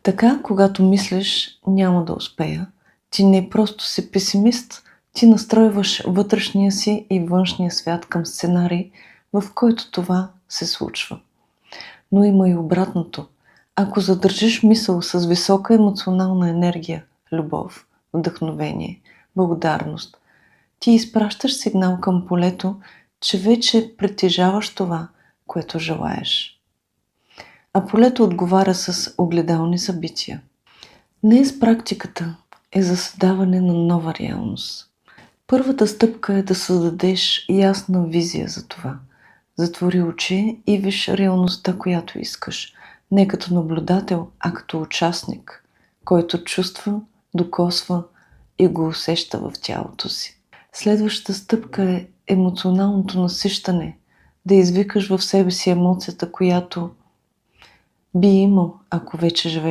Така, когато мислиш няма да успея, ти не просто си песимист, ти настройваш вътрешния си и външния свят към сценарий, в който това се случва. Но има и обратното. Ако задържиш мисъл с висока емоционална енергия, любов, вдъхновение, благодарност, ти изпращаш сигнал към полето, че вече притежаваш това, което желаеш. А полето отговаря с огледални събития. Днес практиката е за създаване на нова реалност. Първата стъпка е да създадеш ясна визия за това. Затвори очи и виж реалността, която искаш. Не като наблюдател, а като участник, който чувства, докосва и го усеща в тялото си. Следващата стъпка е емоционалното насищане. Да извикаш в себе си емоцията, която би имал, ако вече живееш